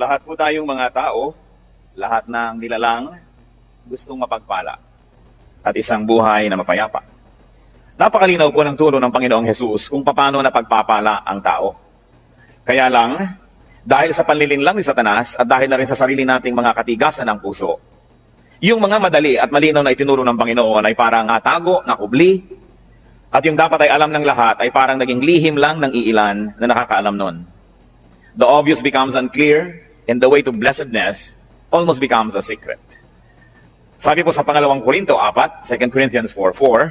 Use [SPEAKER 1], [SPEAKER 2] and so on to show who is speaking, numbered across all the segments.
[SPEAKER 1] Lahat po tayong mga tao, lahat ng nilalang, gustong mapagpala at isang buhay na mapayapa. Napakalinaw po ng turo ng Panginoong Hesus kung paano napagpapala ang tao. Kaya lang, dahil sa panlilinlang ni Satanas at dahil na rin sa sarili nating mga katigasan ng puso, yung mga madali at malinaw na itinuro ng Panginoon ay parang natago, nakubli, at yung dapat ay alam ng lahat ay parang naging lihim lang ng iilan na nakakaalam nun. The obvious becomes unclear, and the way to blessedness almost becomes a secret. Sabi po sa pangalawang Korinto 4, 2 Corinthians 4:4,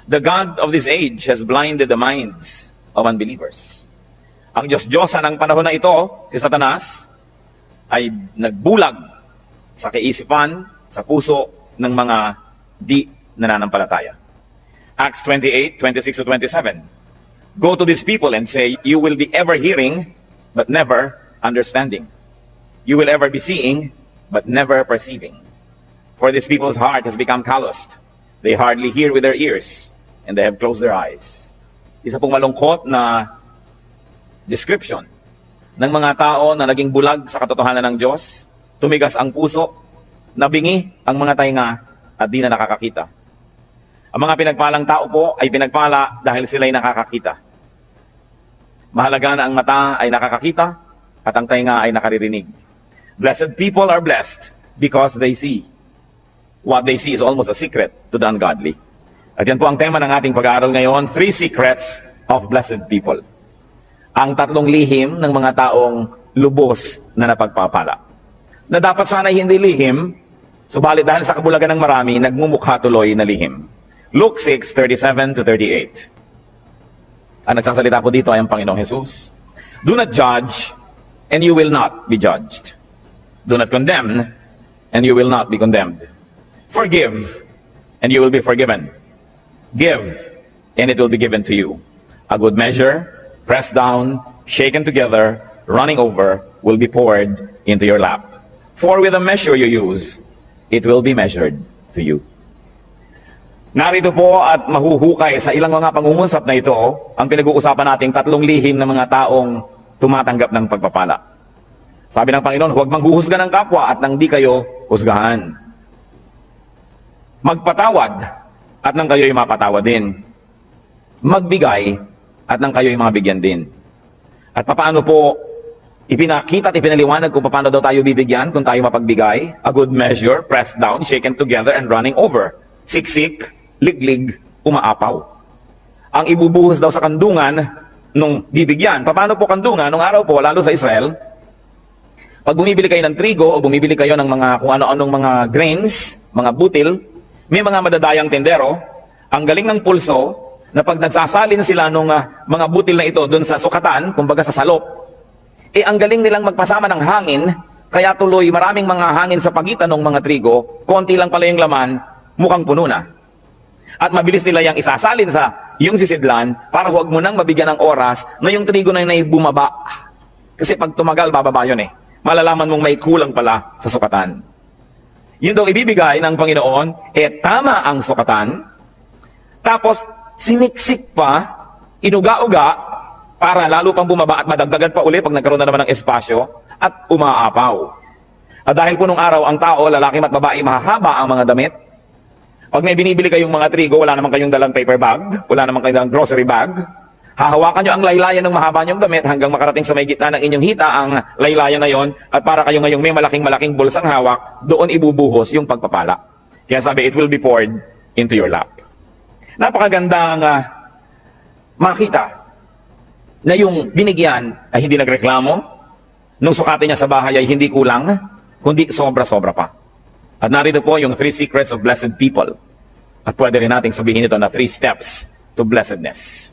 [SPEAKER 1] the God of this age has blinded the minds of unbelievers. Ang Diyos-Diyosa ng panahon na ito, si Satanas, ay nagbulag sa kaisipan, sa puso ng mga di nananampalataya. Acts 28, 26-27. Go to these people and say, you will be ever hearing, but never understanding. You will ever be seeing, but never perceiving. For this people's heart has become calloused. They hardly hear with their ears, and they have closed their eyes. Isa pong malungkot na description ng mga tao na naging bulag sa katotohanan ng Diyos, tumigas ang puso, nabingi ang mga tainga, at di na nakakakita. Ang mga pinagpalang tao po ay pinagpala dahil sila'y nakakakita. Mahalaga na ang mata ay nakakakita at ang tainga ay nakaririnig. Blessed people are blessed because they see. What they see is almost a secret to the ungodly. At yan po ang tema ng ating pag-aaral ngayon, 3 secrets of blessed people. Ang 3 lihim ng mga taong lubos na napagpapala. Na dapat sana'y hindi lihim, subalit dahil sa kabulagan ng marami, nagmumukha tuloy na lihim. Luke 6:37-38. Ang nagsasalita po dito ay ang Panginoong Hesus. Do not judge, and you will not be judged. Do not condemn, and you will not be condemned. Forgive, and you will be forgiven. Give, and it will be given to you. A good measure, pressed down, shaken together, running over, will be poured into your lap. For with the measure you use, it will be measured to you. Narito po at mahuhukay sa ilang mga pangungusap na ito ang pinag-uusapan nating 3 lihim ng mga taong tumatanggap ng pagpapala. Sabi ng Panginoon, huwag manghuhusga ng kapwa at nang di kayo husgahan. Magpatawad at nang kayo'y mapatawad din. Magbigay at nang kayo'y mabigyan din. At paano po ipinakita at ipinaliwanag kung paano daw tayo bibigyan kung tayo mapagbigay? A good measure, pressed down, shaken together, and running over. Siksik, liglig, umaapaw. Ang ibubuhos daw sa kandungan nung bibigyan. Paano po kandungan? Nung araw po, lalo sa Israel, pag bumibili kayo ng trigo o bumibili kayo ng mga kung ano-anong mga grains, mga butil, may mga madadayang tendero, ang galing ng pulso, na pag nagsasalin sila ng mga butil na ito doon sa sukatan, kumbaga sa salop, ang galing nilang magpasama ng hangin, kaya tuloy maraming mga hangin sa pagitan ng mga trigo, konti lang pala yung laman, mukhang puno na. At mabilis nila yung isasalin sa yung sisidlan para huwag mo nang mabigyan ng oras na yung trigo na yun ay bumaba. Kasi pag tumagal, bababa yun eh. Malalaman mong may kulang pala sa sukatan. Yun daw ibibigay ng Panginoon, tama ang sukatan, tapos siniksik pa, inuga-uga, para lalo pang bumaba at madagdagan pa uli pag nagkaroon na naman ng espasyo, at umaapaw. At dahil po nung araw, ang tao, lalaki at babae, mahahaba ang mga damit. Pag may binibili kayong mga trigo, wala naman kayong dalang paper bag, wala naman kayong dalang grocery bag, hahawakan nyo ang laylayan ng mahaba nyong damit hanggang makarating sa may gitna ng inyong hita ang laylayan na yon, at para kayo ngayong may malaking-malaking bulsang hawak, doon ibubuhos yung pagpapala. Kaya sabi, it will be poured into your lap. Napakagandang makita na yung binigyan ay hindi nagreklamo, nung sukatin niya sa bahay ay hindi kulang, kundi sobra-sobra pa. At narito po yung 3 secrets of blessed people. At pwede rin nating sabihin ito na 3 steps to blessedness.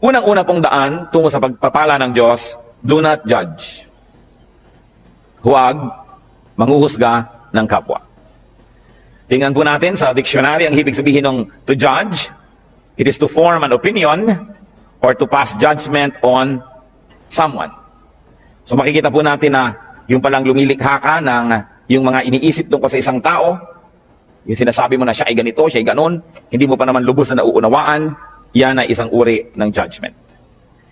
[SPEAKER 1] Unang-una pong daan tungo sa pagpapala ng Diyos, do not judge. Huwag manghuhusga ng kapwa. Tingnan po natin sa dictionary ang ibig sabihin ng to judge. It is to form an opinion or to pass judgment on someone. So makikita po natin na yung palang lumilikha ka ng yung mga iniisip tungkol sa isang tao, yung sinasabi mo na siya ay ganito, siya ay ganon, hindi mo pa naman lubos na nauunawaan, yan ay isang uri ng judgment.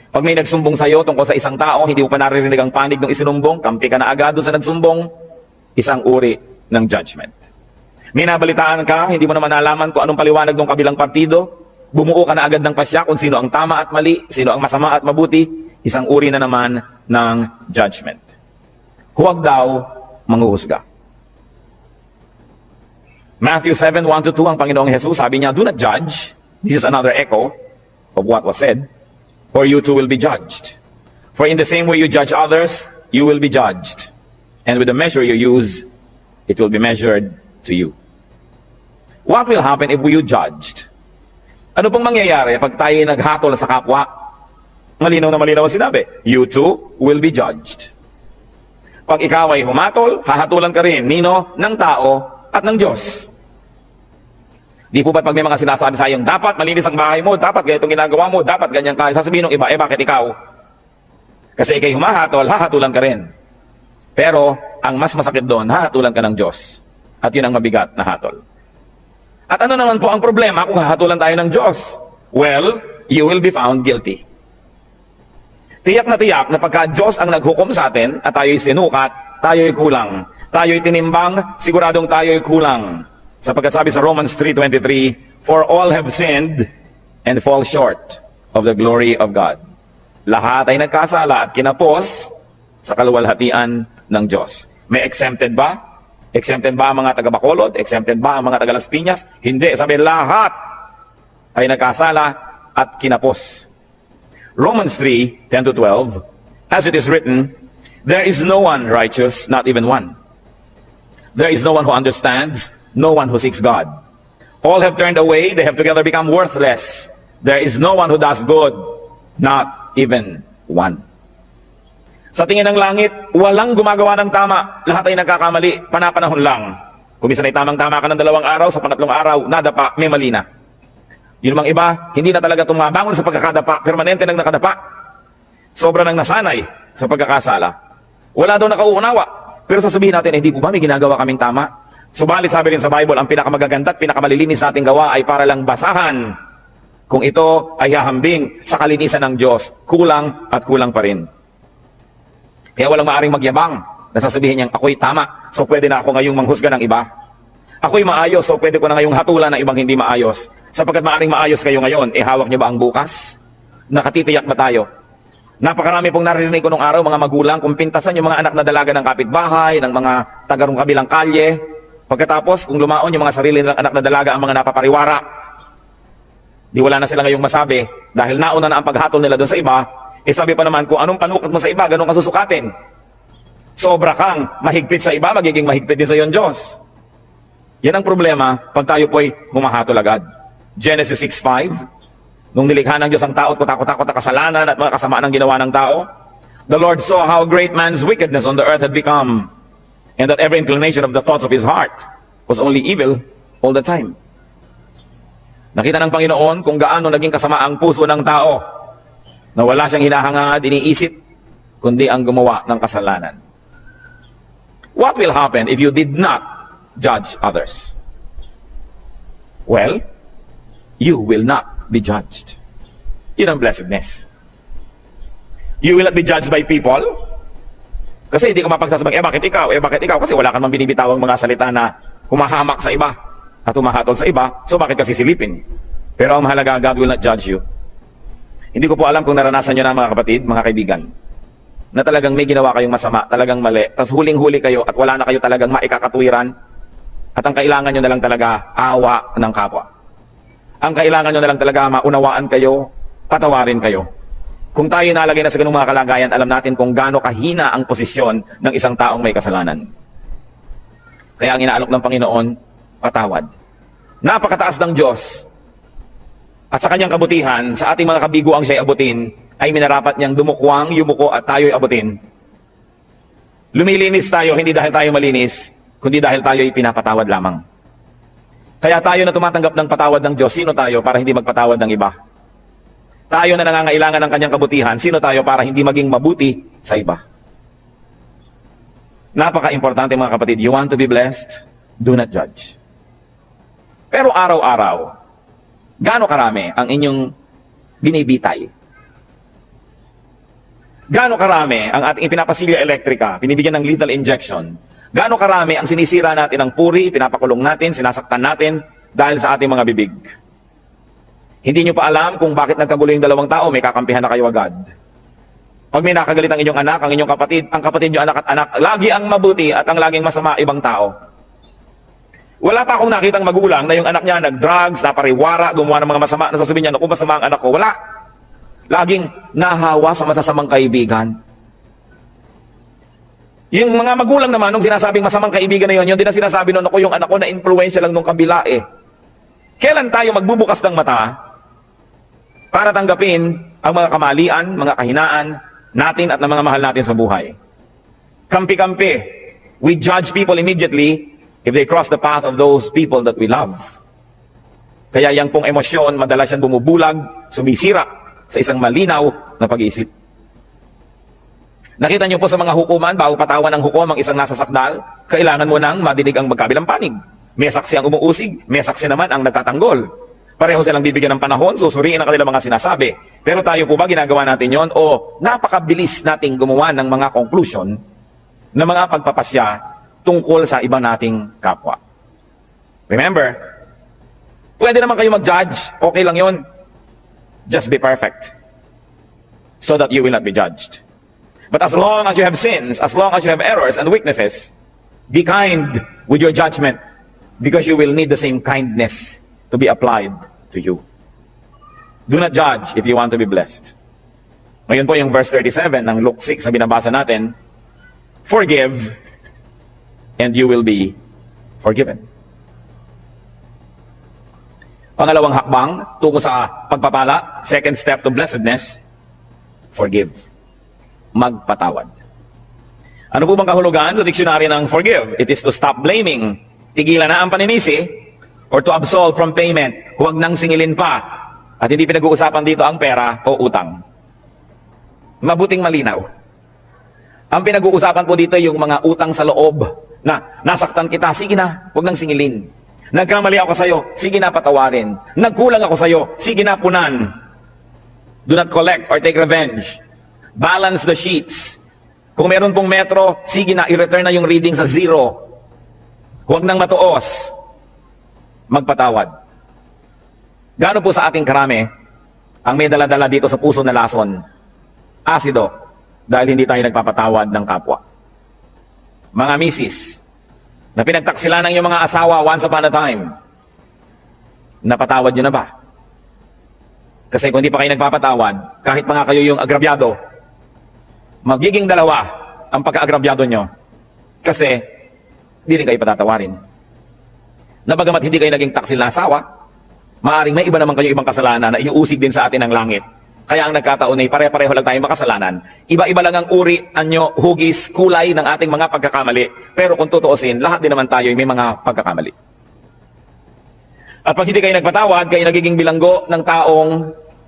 [SPEAKER 1] Pag may nagsumbong sa'yo tungkol sa isang tao, hindi mo pa naririnig ang panig ng isinumbong, kampi ka na agad doon sa nagsumbong, isang uri ng judgment. May nabalitaan ka, hindi mo naman nalaman kung anong paliwanag ng kabilang partido, bumuo ka na agad ng pasya kung sino ang tama at mali, sino ang masama at mabuti, isang uri na naman ng judgment. Huwag daw manghuhusga. Matthew 7:1-2, ang Panginoong Jesus, sabi niya, do not judge. This is another echo of what was said. For you too will be judged. For in the same way you judge others, you will be judged. And with the measure you use, it will be measured to you. What will happen if we judged? Ano pong mangyayari pag tayo naghatol sa kapwa? Malinaw na malinaw ang sinabi. You too will be judged. Pag ikaw ay humatol, hahatulan ka rin. Nino? Ng tao at ng Diyos. Di po ba't pag may mga sinasabi sa iyong, dapat malinis ang bahay mo, dapat ganitong ginagawa mo, dapat ganyan ka, sasabihin ng iba, bakit ikaw? Kasi ikay humahatol, hahatulan ka rin. Pero, ang mas masakit doon, hahatulan ka ng Diyos. At yun ang mabigat na hatol. At ano naman po ang problema kung hahatulan tayo ng Diyos? Well, you will be found guilty. Tiyak na pagka Diyos ang naghukom sa atin, at tayo'y sinukat, tayo'y kulang. Tayo'y tinimbang, siguradong tayo'y kulang. Sapagkat sabi sa Romans 3:23, for all have sinned and fall short of the glory of God. Lahat ay nagkasala at kinapos sa kaluwalhatian ng Diyos. May exempted ba? Exempted ba ang mga taga-Bacolod? Exempted ba ang mga taga-Las Piñas? Hindi. Sabi, lahat ay nagkasala at kinapos. Romans 3:10-12, as it is written, there is no one righteous, not even one. There is no one who understands, no one who seeks God. All have turned away, they have together become worthless. There is no one who does good, not even one. Sa tingin ng langit, walang gumagawa ng tama. Lahat ay nagkakamali, panapanahon lang. Kung minsan ay tamang-tama ka ng 2 araw, sa pangatlong araw, nadapa, may mali na. Yun namang iba, hindi na talaga tumabangon sa pagkakadapa, permanente nang nakadapa. Sobra nang nasanay sa pagkakasala. Wala daw nakauunawa. Pero sasabihin natin, hindi po ba may ginagawa kaming tama? Subalit sabi rin sa Bible, ang pinakamagaganda at pinakamalilinis sa ating gawa ay para lang basahan. Kung ito ay hahambing sa kalinisan ng Diyos, kulang at kulang pa rin. Kaya walang maaring magyabang na sasabihin niyang, ako'y tama, so pwede na ako ngayong manghusga ng iba. Ako'y maayos, so pwede ko na ngayong hatulan ng ibang hindi maayos. Sapagkat maaring maayos kayo ngayon, hawak niyo ba ang bukas? Nakatitiyak ba tayo? Napakarami pong naririnig ko nung araw, mga magulang, kung pintasan yung mga anak na dalaga ng kapitbahay, ng mga tagarong kabilang kalye. Pagkatapos, kung lumaon yung mga sarili ng anak na dalaga ang mga napapariwara, di wala na sila ngayong masabi, dahil nauna na ang paghatol nila doon sa iba, sabi pa naman, kung anong panukot mo sa iba, ganun ka susukatin. Sobra kang mahigpit sa iba, magiging mahigpit din sa iyon Diyos. Yan ang problema, pag tayo po'y humahatol agad. Genesis 6:5, nung nilikha ng Diyos ang tao at kutakot-takot na kasalanan at mga kasamaan ng ginawa ng tao, the Lord saw how great man's wickedness on the earth had become, and that every inclination of the thoughts of his heart was only evil all the time. Nakita ng Panginoon kung gaano naging kasama ang puso ng tao, na wala siyang hinahangad, iniisip, kundi ang gumawa ng kasalanan. What will happen if you did not judge others? Well, you will not be judged. Yun ang blessedness. You will not be judged by people. Kasi hindi ka mapagsasabang, bakit ikaw? Bakit ikaw? Kasi wala ka naman binibitawang mga salita na humahamak sa iba at humahatol sa iba. So bakit kasi silipin? Pero ang mahalaga, God will not judge you. Hindi ko po alam kung naranasan nyo na mga kapatid, mga kaibigan, na talagang may ginawa kayong masama, talagang mali, tapos huling-huli kayo at wala na kayo talagang maikakatuwiran at ang kailangan nyo na lang talaga awa ng kapwa. Ang kailangan nyo na lang talaga maunawaan kayo, patawarin kayo. Kung tayo nalagay na sa ganung mga kalagayan, alam natin kung gaano kahina ang posisyon ng isang taong may kasalanan. Kaya ang inaalok ng Panginoon, patawad. Napakataas ng Diyos. At sa kanyang kabutihan, sa ating mga kabiguang siya'y abutin, ay minarapat niyang dumukwang, yumuko at tayo'y abutin. Lumilinis tayo, hindi dahil tayo malinis, kundi dahil tayo'y pinapatawad lamang. Kaya tayo na tumatanggap ng patawad ng Diyos, sino tayo para hindi magpatawad ng iba? Tayo na nangangailangan ng kanyang kabutihan, sino tayo para hindi maging mabuti sa iba? Napaka-importante mga kapatid, you want to be blessed? Do not judge. Pero araw-araw, gaano karami ang inyong binibitay? Gaano karami ang ating ipinapasilya elektrika, pinibigyan ng lethal injection? Gaano karami ang sinisira natin ng puri, pinapakulong natin, sinasaktan natin dahil sa ating mga bibig? Hindi nyo pa alam kung bakit nagkagulo yung dalawang tao, may kakampihan na kayo agad. Pag may nakagalit ang inyong anak, ang inyong kapatid, ang kapatid nyo anak at anak, lagi ang mabuti at ang laging masama ibang tao. Wala pa akong nakitang magulang na yung anak niya nag-drugs, napariwara, gumawa ng mga masama, nasasabihin niya, naku, masama ang anak ko. Wala. Laging nahawa sa masasamang kaibigan. Yung mga magulang naman, nung sinasabing masamang kaibigan na yun, yun din ang sinasabi nun, ako yung anak ko na influensya lang nung kabila eh. Kailan tayo magbubukas ng mata para tanggapin ang mga kamalian, mga kahinaan natin at ng mga mahal natin sa buhay? Kampi-kampi. We judge people immediately if they cross the path of those people that we love. Kaya yang pong emosyon, madalas yan bumubulag, sumisira sa isang malinaw na pag-iisip. Nakita niyo po sa mga hukuman, bago patawan ng hukom ang isang nasa sakdal, kailangan mo nang madinig ang magkabilang panig. May saksi ang umuusig, may saksi naman ang nagtatanggol. Pareho silang bibigyan ng panahon, susuriin ang kanilang mga sinasabi. Pero tayo po ba ginagawa natin yon o napakabilis nating gumawa ng mga conclusion na mga pagpapasya tungkol sa iba nating kapwa? Remember, pwede naman kayo mag-judge, okay lang yon. Just be perfect so that you will not be judged. But as long as you have sins, as long as you have errors and weaknesses, be kind with your judgment because you will need the same kindness to be applied to you. Do not judge if you want to be blessed. Ngayon po yung verse 37 ng Luke 6 na binabasa natin, forgive and you will be forgiven. Pangalawang hakbang tungo sa pagpapala, second step to blessedness, forgive. Magpatawad. Ano po bang kahulugan sa diksyonaryo ng forgive? It is to stop blaming. Tigilan na ang paninisi or to absolve from payment. Huwag nang singilin pa. At hindi pinag-uusapan dito ang pera o utang. Mabuting malinaw. Ang pinag-uusapan po dito yung mga utang sa loob na nasaktan kita, sige na, huwag nang singilin. Nagkamali ako sa iyo, sige na patawarin. Nagkulang ako sa iyo, sige na punan. Do not collect or take revenge. Balance the sheets. Kung meron pong metro, sige na, i-return na yung reading sa 0. Huwag nang matuos. Magpatawad. Gaano po sa ating karami ang may dala-dala dito sa puso na lason? Asido. Dahil hindi tayo nagpapatawad ng kapwa. Mga misis, na pinagtaksila ng iyong mga asawa once upon a time, napatawad nyo na ba? Kasi kung hindi pa kayo nagpapatawad, kahit pa nga kayo yung agrabyado, magiging dalawa ang pagka-agrabyado nyo. Kasi, hindi rin kayo patatawarin. Na bagamat hindi kayo naging taksil na asawa, maaaring may iba naman kayo ibang kasalanan na iuusig din sa atin ng langit. Kaya ang nagkataon ay pare-pareho lang tayong makasalanan. Iba-iba lang ang uri, anyo, hugis, kulay ng ating mga pagkakamali. Pero kung tutuusin, lahat din naman tayo may mga pagkakamali. At pag hindi kayo nagpatawad, kayo nagiging bilanggo ng taong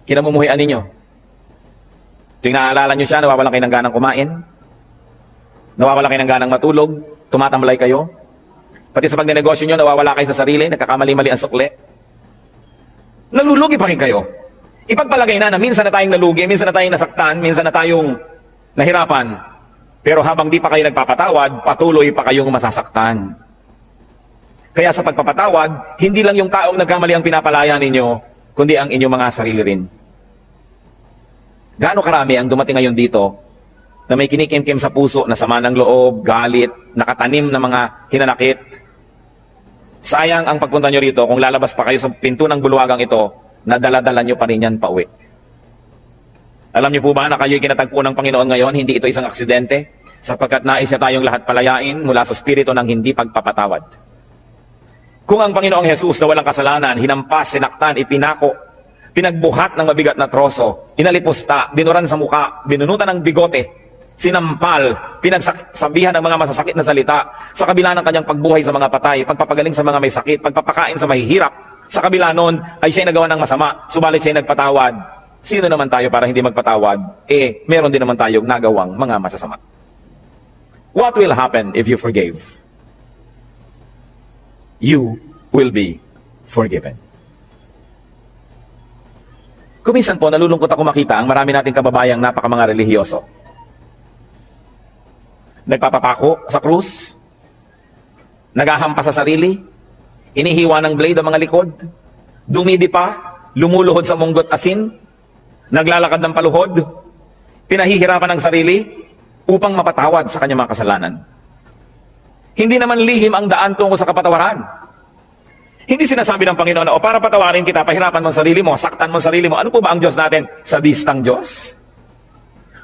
[SPEAKER 1] kinamumuhian ninyo. Tuwing naaalala nyo siya, nawawalan kayo ng ganang kumain, nawawalan kayo ng ganang matulog, tumatamlay kayo. Pati sa pagnenegosyo nyo, nawawala kayo sa sarili, nagkakamali-mali ang sukle. Nalulugi pa rin kayo. Ipagpalagay na minsan na tayong nalugi, minsan na tayong nasaktan, minsan na tayong nahirapan. Pero habang di pa kayo nagpapatawad, patuloy pa kayong masasaktan. Kaya sa pagpapatawad, hindi lang yung taong nagkamali ang pinapalaya ninyo, kundi ang inyong mga sarili rin. Gaano karami ang dumating ngayon dito na may kinikim-kim sa puso na sama ng loob, galit, nakatanim na mga hinanakit. Sayang ang pagpunta nyo rito kung lalabas pa kayo sa pinto ng bulwagang ito, nadala-dala nyo pa rin yan pauwi. Alam nyo po ba na kayo'y kinatagpo ng Panginoon ngayon, hindi ito isang aksidente, sapagkat nais niya tayong lahat palayain mula sa spirito ng hindi pagpapatawad. Kung ang Panginoong Jesus na walang kasalanan, hinampas, sinaktan, ipinako, pinagbuhat ng mabigat na troso, inalipusta, binuran sa muka, binunutan ng bigote, sinampal, pinagsabihan ng mga masasakit na salita, sa kabila ng kanyang pagbuhay sa mga patay, pagpapagaling sa mga may sakit, pagpapakain sa mahihirap, sa kabila nun ay siya'y nagawa ng masama, subalit siya'y nagpatawad. Sino naman tayo para hindi magpatawad? Meron din naman tayong nagawang mga masasama. What will happen if you forgave? You will be forgiven. Kuminsan po, nalulungkot ako makita ang marami nating kababayang napaka mga relihiyoso. nagpapapako sa krus, naghahampas sa sarili, inihiwa ng blade ang mga likod, dumidipa, lumuluhod sa munggot asin, naglalakad ng paluhod, pinahihirapan ng sarili upang mapatawad sa kanyang mga kasalanan. Hindi naman lihim ang daan tungo sa kapatawaran. Hindi sinasabi ng Panginoon na, o para patawarin kita, pahirapan mo ang sarili mo, saktan mo ang sarili mo. Ano po ba ang Diyos natin? Sadistang Diyos?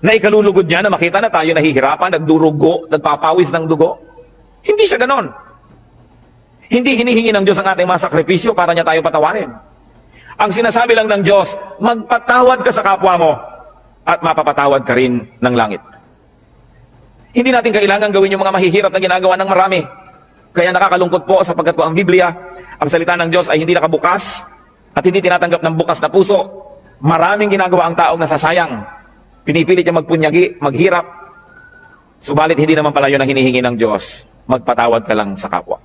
[SPEAKER 1] Na ikalulugod niya na makita na tayo nahihirapan, nagdurugo, nagpapawis ng dugo? Hindi siya ganon. Hindi hinihingi ng Diyos ang ating mga sakripisyo para niya tayo patawarin. Ang sinasabi lang ng Diyos, magpatawad ka sa kapwa mo at mapapatawad ka rin ng langit. Hindi natin kailangan gawin yung mga mahihirap na ginagawa ng marami. Kaya nakakalungkot po sapagkat po ang Biblia, ang salita ng Diyos ay hindi nakabukas at hindi tinatanggap ng bukas na puso. Maraming ginagawa ang taong nasasayang. Pinipilit niya magpunyagi, maghirap. Subalit hindi naman pala yun ang hinihingi ng Diyos. Magpatawad ka lang sa kapwa.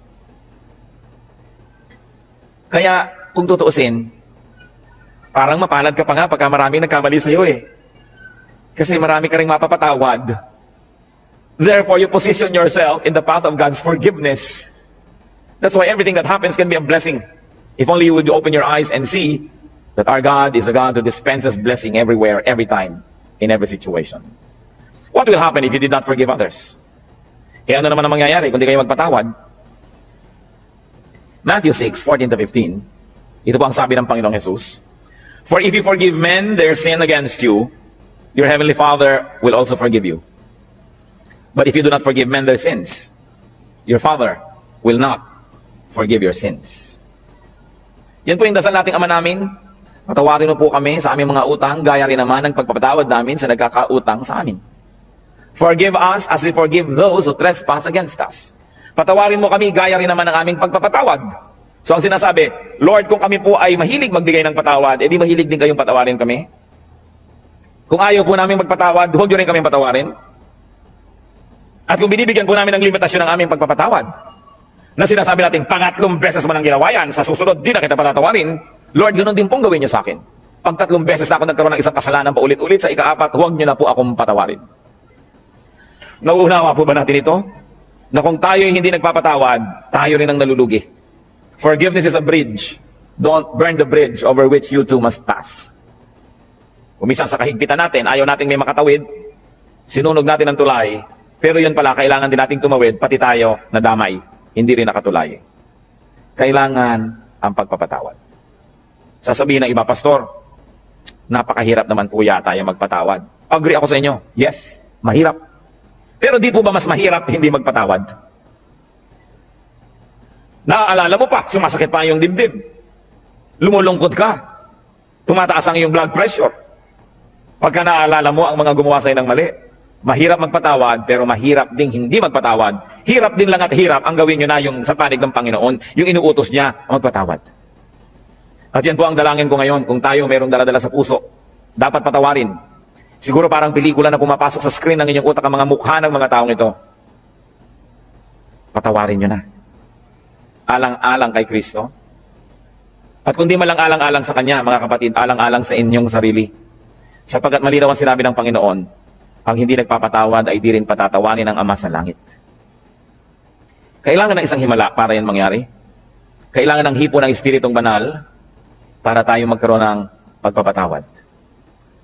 [SPEAKER 1] Kaya kung tutuusin, parang mapalad ka pa nga pagka maraming nagkamali sa iyo eh. Kasi marami ka ring mapapatawad. Therefore, you position yourself in the path of God's forgiveness. That's why everything that happens can be a blessing. If only you would open your eyes and see that our God is a God who dispenses blessing everywhere, every time, in every situation. What will happen if you did not forgive others? Eh ano naman ang mangyayari kung di kayo magpatawad? Matthew 6:14-15. Ito po ang sabi ng Panginoong Jesus. For if you forgive men their sin against you, your heavenly Father will also forgive you. But if you do not forgive men their sins, your Father will not forgive your sins. Yan po yung dasal nating Ama namin. Patawarin mo po kami sa aming mga utang, gaya rin naman ng pagpapatawad namin sa nagkakautang sa amin. Forgive us as we forgive those who trespass against us. Patawarin mo kami, gaya rin naman ng aming pagpapatawad. So ang sinasabi, Lord, kung kami po ay mahilig magbigay ng patawad, edi mahilig din kayong patawarin kami. Kung ayaw po namin magpatawad, huwag nyo rin kami patawarin. At kung binibigyan po namin ng limitasyon ng aming pagpapatawad, na sinasabi natin, pangatlong beses mo nang ginawa yan, sa susunod, di na kita patatawarin, Lord, ganoon din pong gawin niyo sa akin. Pag 3 beses na ako nagkaroon ng isang kasalanan paulit-ulit, sa ika-4, huwag niyo na po akong patawarin. Nauunawa po ba natin ito? Na kung tayo hindi nagpapatawad, tayo rin ang nalulugi. Forgiveness is a bridge. Don't burn the bridge over which you too must pass. Umisang sa kahigpitan natin, ayaw nating may makatawid, sinunog natin ang tulay, pero yun pala, kailangan din nating tumawid, pati tayo nadamay, hindi rin nakatulay. Kailangan ang pagpapatawad. Sasabihin ng iba, Pastor, napakahirap naman po yata yung magpatawad. Agree ako sa inyo. Yes, mahirap. Pero di po ba mas mahirap hindi magpatawad? Naaalala mo pa, sumasakit pa yung dibdib. Lumulungkot ka. Tumataas ang iyong blood pressure. Pagka naaalala mo ang mga gumawa sa'yo ng mali. Mahirap magpatawad, pero mahirap ding hindi magpatawad. Hirap din lang at hirap ang gawin nyo na yung sa panig ng Panginoon, yung inuutos niya magpatawad. At yan po ang dalangin ko ngayon, kung tayo mayroong daladala sa puso, dapat patawarin. Siguro parang pelikula na pumapasok sa screen ng inyong utak ang mga mukha ng mga taong ito. Patawarin nyo na. Alang-alang kay Kristo. At kung di malang alang-alang sa Kanya, mga kapatid, alang-alang sa inyong sarili. Sapagkat malinaw ang sinabi ng Panginoon, ang hindi nagpapatawad ay di rin patatawanin ng Ama sa langit. Kailangan ng isang himala para yan mangyari. Kailangan ng hipo ng Espiritong Banal para tayo magkaroon ng pagpapatawad.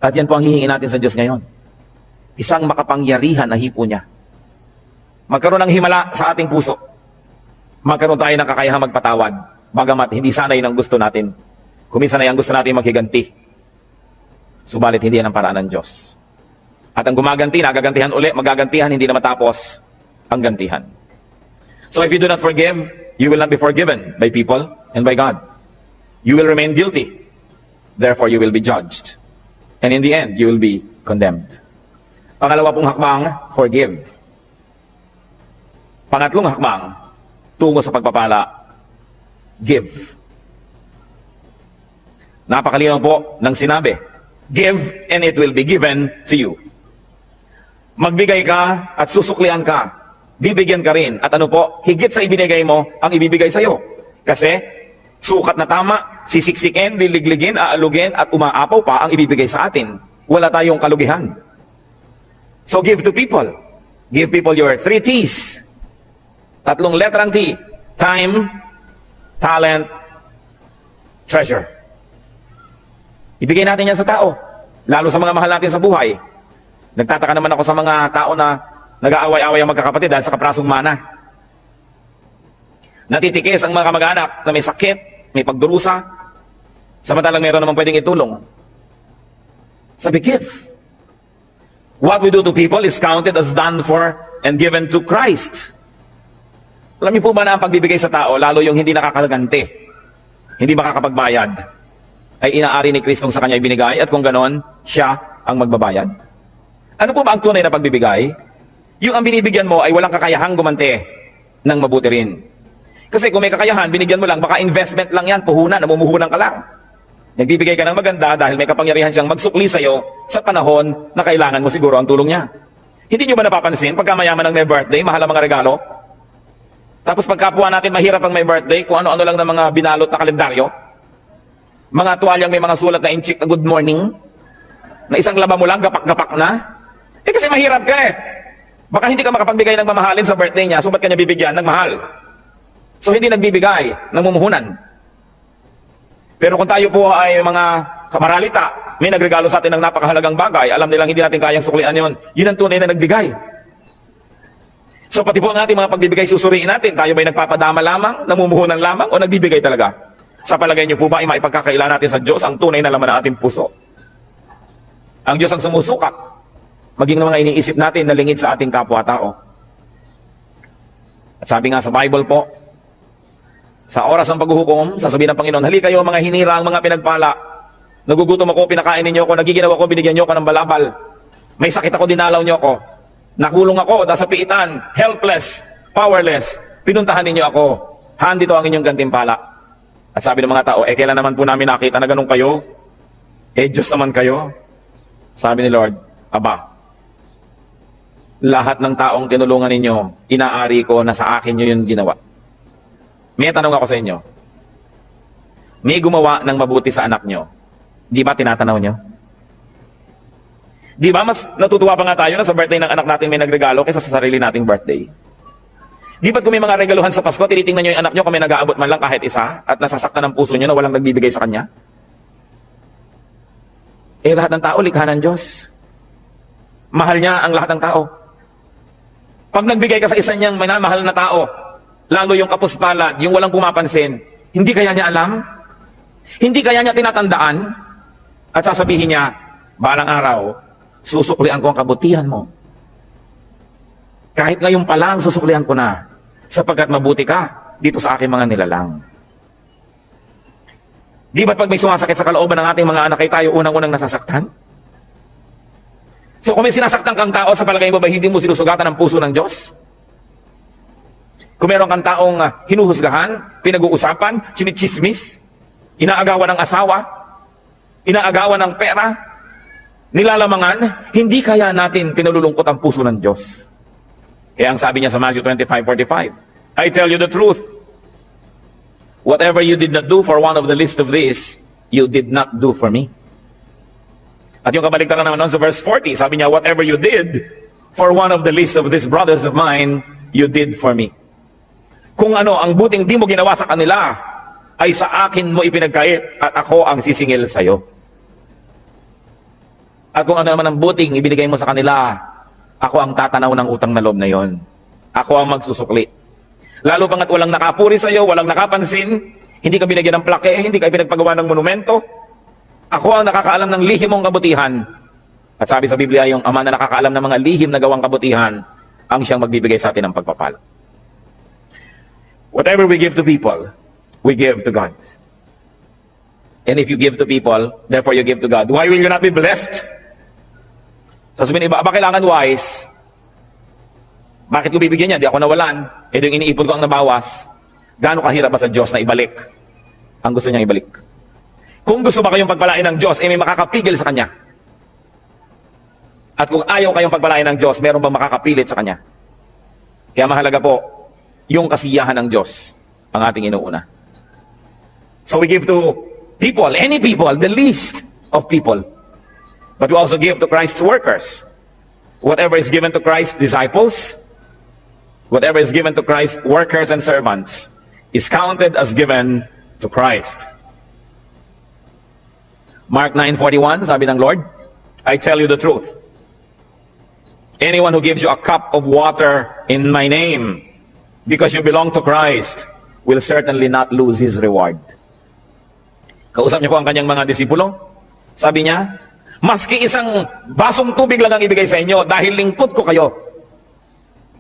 [SPEAKER 1] At yan po ang hihingin natin sa Diyos ngayon. Isang makapangyarihan na hipo niya. Magkaroon ng himala sa ating puso. Magkaroon tayo ng kakayahang magpatawad. Bagamat hindi sanay ng gusto natin. Kuminsan ay ang gusto natin maghiganti. Subalit hindi yan ang paraan ng Diyos. At ang gumaganti, nagagantihan uli, magagantihan, hindi na matapos ang gantihan. So if you do not forgive, you will not be forgiven by people and by God. You will remain guilty. Therefore, you will be judged. And in the end, you will be condemned. Pangalawa pong hakbang, forgive. Pangatlong hakbang, tungo sa pagpapala, give. Napakalinaw po ng sinabi, give and it will be given to you. Magbigay ka at susuklian ka. Bibigyan ka rin. At ano po, higit sa ibinigay mo, ang ibibigay sa iyo. Kasi, sukat na tama, sisiksikin, liligligin, aalugin, at umaapaw pa ang ibibigay sa atin. Wala tayong kalugihan. So give to people. Give people your 3 T's. 3 letrang T. Time, talent, treasure. Ibigay natin yan sa tao. Lalo sa mga mahal natin sa buhay. Nagtataka naman ako sa mga tao na nag-aaway-away ang magkakapatid dahil sa kaprasong mana. Natitikis ang mga kamag-anak na may sakit, may pagdurusa, samantalang meron naman pwedeng itulong. Sabi, give. What we do to people is counted as done for and given to Christ. Alam niyo po ba na ang pagbibigay sa tao, lalo yung hindi nakakaganti, hindi makakapagbayad, ay inaari ni Kristong sa kanya ibinigay at kung ganon, siya ang magbabayad. Ano po ba ang tunay na pagbibigay? Yung ang binibigyan mo ay walang kakayahang gumante ng mabuti rin. Kasi kung may kakayahan, binigyan mo lang, baka investment lang yan, puhunan, namumuhunan ka lang. Nagbibigay ka ng maganda dahil may kapangyarihan siyang magsukli sa'yo sa panahon na kailangan mo siguro ang tulong niya. Hindi nyo ba napapansin, pagka mayaman ang may birthday, mahal ang mga regalo? Tapos pagkapwa natin mahirap ang may birthday, kung ano-ano lang ng mga binalot na kalendaryo, mga tuwalyang may mga sulat na inchik na good morning, na isang laba mo lang, gapak-gapak na. Eh kasi mahirap ka eh. Baka hindi ka makapagbigay ng mamahalin sa birthday niya, so ba't ka niya bibigyan ng mahal? So hindi nagbibigay ng mumuhunan. Pero kung tayo po ay mga kamaralita, may nagregalo sa atin ng napakahalagang bagay, alam nilang hindi natin kayang suklian yon. Yun ang tunay na nagbigay. So pati po ang ating mga pagbibigay susuriin natin, tayo ba'y nagpapadama lamang, namumuhunan lamang, o nagbibigay talaga? Sa palagay niyo po ba, ay maipagkakaila natin sa Diyos ang tunay na laman ng ating puso? Ang Diyos ang sumusukat, maging ng mga iniisip natin na lingid sa ating kapwa-tao. At sabi nga sa Bible po, sa oras ng paghuhukom, sasabihin ng Panginoon, hali kayo mga hinirang, mga pinagpala. Nagugutom ako, pinakain ninyo ako, nagiginaw ako, binigyan niyo ako ng balabal. May sakit ako, dinalaw niyo ako. Nakulong ako, nasa piitan, helpless, powerless. Pinuntahan ninyo ako. Handito ang inyong gantimpala. At sabi ng mga tao, kailan naman po namin nakita na ganun kayo? Diyos naman kayo. Sabi ni Lord, aba, lahat ng taong tinulungan ninyo, inaari ko na sa akin nyo yun ginawa. May tanong ako sa inyo. May gumawa ng mabuti sa anak nyo. Di ba tinatanaw nyo? Di ba mas natutuwa pa nga tayo na sa birthday ng anak natin may nagregalo kaysa sa sarili nating birthday? Di ba't kung may mga regaluhan sa Pasko, tinitingnan nyo yung anak nyo kung may nag-aabot man lang kahit isa at nasasaktan ng puso nyo na walang nagbibigay sa kanya? Lahat ng tao, likha ng Diyos. Mahal niya ang lahat ng tao. Pag nagbigay ka sa isa niyang minamahal na tao, lalo yung kapuspalad, yung walang pumapansin, hindi kaya niya alam? Hindi kaya niya tinatandaan? At sasabihin niya, balang araw, susuklian ko ang kabutihan mo. Kahit ngayon pa lang, susuklian ko na, sapagkat mabuti ka dito sa aking mga nilalang. Di ba't pag may sumasakit sa kalooban ng ating mga anak, ay tayo unang-unang nasasaktan? So kung may sinasaktan kang tao, sa palagay mo ba hindi mo sinusugatan ang puso ng Diyos? Kung meron kang taong hinuhusgahan, pinag-uusapan, chinichismis, inaagawan ng asawa, inaagawan ng pera, nilalamangan, hindi kaya natin pinalulungkot ang puso ng Diyos. Kaya ang sabi niya sa Matthew 25:45, I tell you the truth, whatever you did not do for one of the least of these, you did not do for me. At yung kabaligtaran naman sa verse 40, sabi niya, whatever you did for one of the least of these brothers of mine, you did for me. Kung ano, ang buting di mo ginawa sa kanila, ay sa akin mo ipinagkait at ako ang sisingil sa iyo. At kung ano naman ang buting ibinigay mo sa kanila, ako ang tatanaw ng utang na loob na yon. Ako ang magsusukli. Lalo pangat walang nakapuri sa iyo, walang nakapansin, hindi ka binigyan ng plaque, hindi ka pinagpagawa ng monumento, ako ang nakakaalam ng lihim mong kabutihan. At sabi sa Biblia, yung ama na nakakaalam ng mga lihim na gawang kabutihan, ang siyang magbibigay sa atin ng pagpapala. Whatever we give to people, we give to God. And if you give to people, therefore you give to God. Why will you not be blessed? Sasabihin iba, kailangan wise? Bakit ko bibigyan niya? Di ako nawalan. Yung iniipon ko ang nabawas. Gaano kahirap ba sa Diyos na ibalik ang gusto niyang ibalik? Kung gusto ba kayong pagpalain ng Diyos, may makakapigil sa Kanya. At kung ayaw kayong pagpalain ng Diyos, meron bang makakapilit sa Kanya? Kaya mahalaga po, yung kasiyahan ng Diyos ang ating inuuna. So we give to people, any people, the least of people. But we also give to Christ's workers. Whatever is given to Christ, disciples, whatever is given to Christ, workers and servants, is counted as given to Christ. Mark 9:41, sabi ng Lord, I tell you the truth. Anyone who gives you a cup of water in my name, because you belong to Christ, will certainly not lose his reward. Kausap niyo po ang kanyang mga disipulo. Sabi niya, maski isang basong tubig lang ang ibigay sa inyo dahil lingkod ko kayo,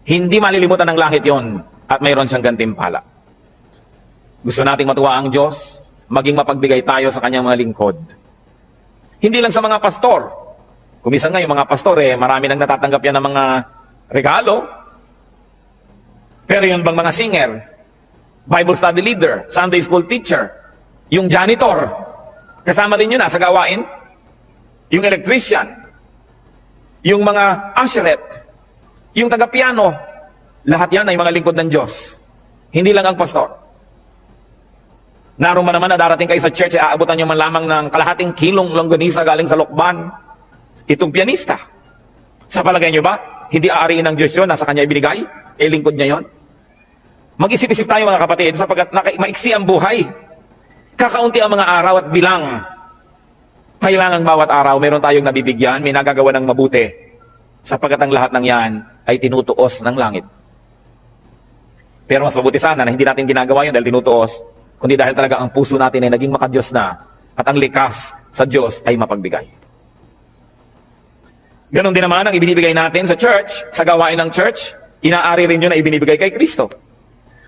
[SPEAKER 1] hindi malilimutan ng langit yon at mayroon siyang gantimpala. Gusto nating matuwa ang Diyos, maging mapagbigay tayo sa kanyang mga lingkod. Hindi lang sa mga pastor. Kumisan nga yung mga pastor, marami nang natatanggap yan ng mga regalo. Pero yun bang mga singer, Bible study leader, Sunday school teacher, yung janitor, kasama din yun sa gawain, yung electrician, yung mga usherette, yung taga-piano, lahat yan ay mga lingkod ng Diyos. Hindi lang ang pastor. Naroon naman na darating kayo sa church, aabutan nyo man lamang ng kalahating kilong longganisa galing sa lokban. Itong pianista, sa palagay nyo ba, hindi aariin ng Diyos yun, nasa kanya ibinigay, lingkod niya yon? Mag-isip-isip tayo mga kapatid, sapagkat maiksi ang buhay. Kakaunti ang mga araw at bilang. Kailangan bawat araw, meron tayong nabibigyan, may nagagawa ng mabuti. Sapagkat ang lahat ng yan ay tinutuos ng langit. Pero mas mabuti sana na hindi natin ginagawa yun dahil tinutuos, kundi dahil talaga ang puso natin ay naging makadiyos na at ang likas sa Diyos ay mapagbigay. Ganon din naman ang ibinibigay natin sa church, sa gawain ng church, inaari rin yun na ibinibigay kay Kristo.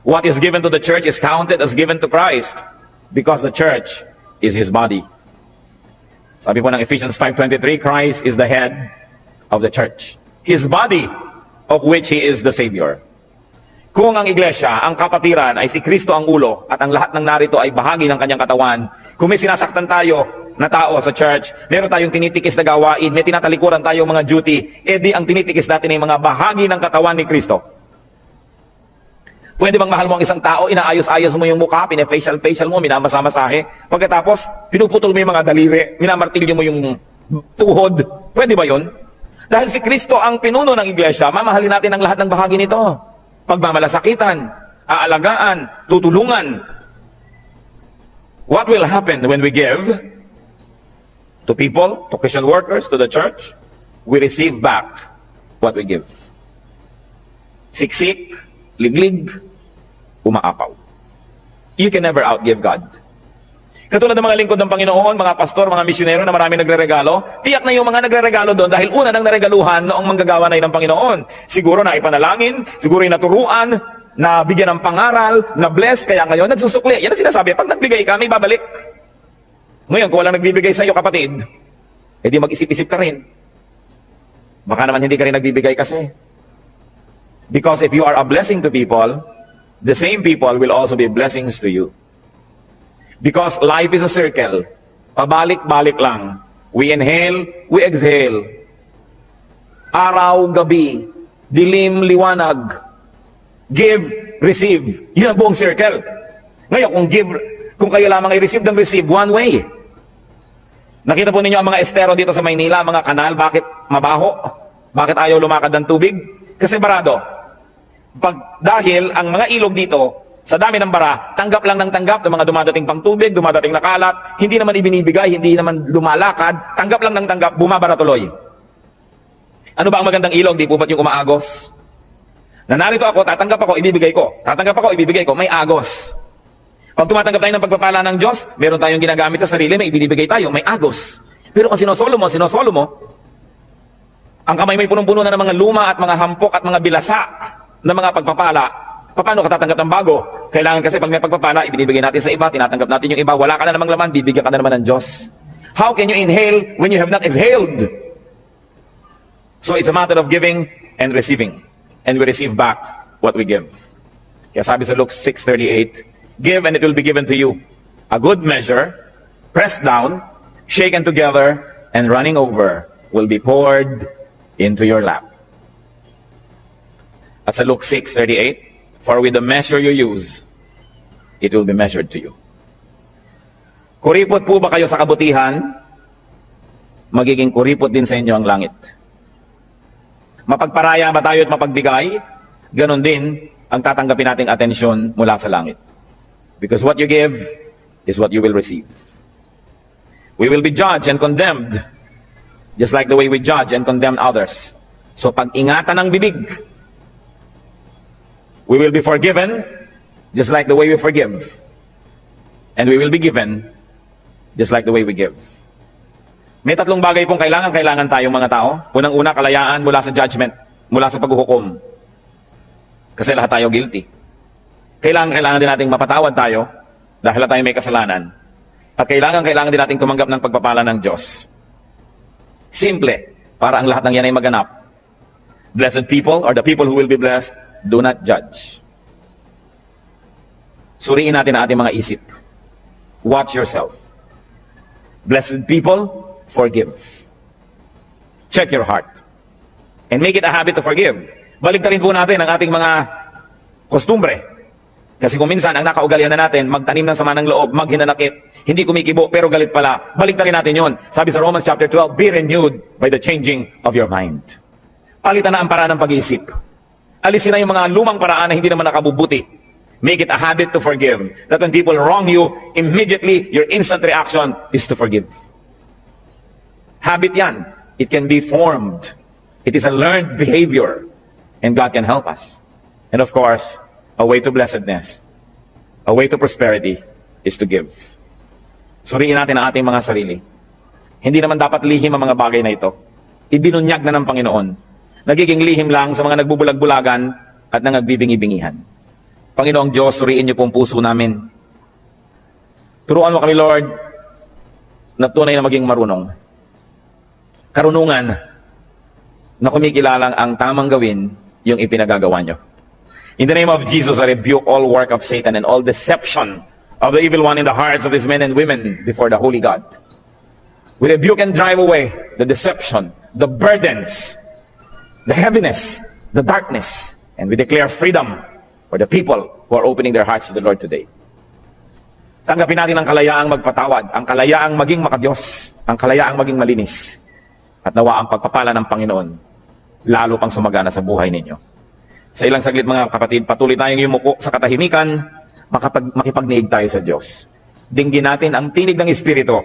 [SPEAKER 1] What is given to the church is counted as given to Christ because the church is His body. Sabi po ng Ephesians 5:23, Christ is the head of the church, His body of which He is the Savior. Kung ang iglesia, ang kapatiran ay si Kristo ang ulo at ang lahat ng narito ay bahagi ng kanyang katawan, kung may sinasaktan tayo na tao sa church, meron tayong tinitikis na gawain, may tinatalikuran tayong mga duty, edi ang tinitikis natin ay mga bahagi ng katawan ni Kristo. Pwede bang mahal mo ang isang tao, inaayos-ayos mo yung mukha, pine-facial mo, minamasa-masahe, pagkatapos pinuputol mo yung mga daliri, minamartilyo mo yung tuhod, pwede ba yun? Dahil si Kristo ang pinuno ng iglesia, mamahalin natin ang lahat ng bahagi nito. Pagmamalasakitan, aalagaan, tutulungan. What will happen when we give to people, to Christian workers, to the church? We receive back what we give. Siksik, liglig, umaapaw. You can never outgive God. Katulad ng mga lingkod ng Panginoon, mga pastor, mga misyonero na marami nagre-regalo, tiyak na yung mga nagre-regalo doon dahil una nang naregaluhan noong manggagawa na ng Panginoon. Siguro na ipanalangin, siguro yung naturuan, na bigyan ng pangaral, na bless, kaya ngayon nagsusukli. Yan ang sinasabi, pag nagbigay ka, may babalik. Ngayon, kung walang nagbibigay sa iyo, kapatid, edi mag-isip-isip ka rin. Baka naman hindi ka rin nagbibigay kasi. Because if you are a blessing to people, the same people will also be blessings to you. Because life is a circle. Pabalik-balik lang. We inhale, we exhale. Araw, gabi, dilim, liwanag. Give, receive. Yun ang buong circle. Ngayon, kung kayo lamang i-receive ng receive, one way. Nakita po ninyo ang mga estero dito sa Maynila, mga kanal, bakit mabaho? Bakit ayaw lumakad ng tubig? Kasi barado. Dahil ang mga ilog dito, sa dami ng bara, tanggap lang ng tanggap ng mga dumadating pang tubig, dumadating na kalat, hindi naman ibinibigay, hindi naman lumalakad, tanggap lang ng tanggap, bumabara tuloy. Ano ba ang magandang ilog? Di po ba't yung umaagos? Na narito ako, tatanggap ako, ibibigay ko. Tatanggap ako, ibibigay ko. May agos. Pag tumatanggap tayo ng pagpapala ng Diyos, meron tayong ginagamit sa sarili, may ibinibigay tayo, may agos. Pero kung sinosolo mo, ang kamay may punong-puno na ng mga luma at mga hampok at mga bilasa na mga pagpapala, paano ka tatanggap ng bago? Kailangan kasi pag may pagpapala, ibinibigay natin sa iba, tinatanggap natin yung iba, wala ka na namang laman, bibigyan ka na naman ng Diyos. How can you inhale when you have not exhaled? So it's a matter of giving and receiving. And we receive back what we give. Kaya sabi sa Luke 6:38, give and it will be given to you. A good measure, pressed down, shaken together, and running over, will be poured into your lap. At sa Luke 6:38, for with the measure you use, it will be measured to you. Kuripot po ba kayo sa kabutihan? Magiging kuripot din sa inyo ang langit. Mapagparaya ba tayo at mapagbigay? Ganon din ang tatanggapin nating atensyon mula sa langit. Because what you give is what you will receive. We will be judged and condemned just like the way we judge and condemn others. So pag-ingatan ang bibig. We will be forgiven just like the way we forgive. And we will be given just like the way we give. May tatlong bagay pong kailangan tayong mga tao. Unang-una, kalayaan mula sa judgment, mula sa paghuhukom. Kasi lahat tayo guilty. Kailangan din nating mapatawad tayo dahil tayo may kasalanan. At kailangan din nating tumanggap ng pagpapala ng Diyos. Simple, para ang lahat ng yan ay maganap. Blessed people, or the people who will be blessed, do not judge. Suriin natin ang ating mga isip. Watch yourself. Blessed people, forgive. Check your heart. And make it a habit to forgive. Baligtarin po natin ang ating mga kostumbre. Kasi kung minsan, ang nakaugalian na natin, magtanim ng sama ng loob, maghinanakit, hindi kumikibo, pero galit pala. Baligtarin natin yon. Sabi sa Romans chapter 12, be renewed by the changing of your mind. Palitan na ang paraan ng pag-iisip. Alisin na yung mga lumang paraan na hindi naman nakabubuti. Make it a habit to forgive. That when people wrong you, immediately, your instant reaction is to forgive. Habit yan. It can be formed. It is a learned behavior. And God can help us. And of course, a way to blessedness, a way to prosperity, is to give. Suriin natin ang ating mga sarili. Hindi naman dapat lihim ang mga bagay na ito. Ibinunyag na ng Panginoon. Nagiging lihim lang sa mga nagbubulag-bulagan at nangagbibingi-bingihan. Panginoong Diyos, suriin niyo pong puso namin. Turuan mo kami, Lord, na tunay na maging marunong. Karunungan na kumikilalang ang tamang gawin yung ipinagagawa nyo. In the name of Jesus, I rebuke all work of Satan and all deception of the evil one in the hearts of these men and women before the Holy God. We rebuke and drive away the deception, the burdens, the heaviness, the darkness, and we declare freedom for the people who are opening their hearts to the Lord today. Tanggapin natin ang kalayaang magpatawad, ang kalayaang maging makadiyos, ang kalayaang maging malinis, at nawa ang pagpapala ng Panginoon lalo pang sumagana sa buhay ninyo. Sa ilang saglit mga kapatid, patuloy tayong yumuko sa katahimikan, makipagniig tayo sa Diyos. Dinggin natin ang tinig ng Espiritu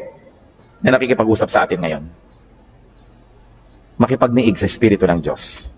[SPEAKER 1] na nakikipag-usap sa atin ngayon. Makipagniig sa Espiritu ng Diyos.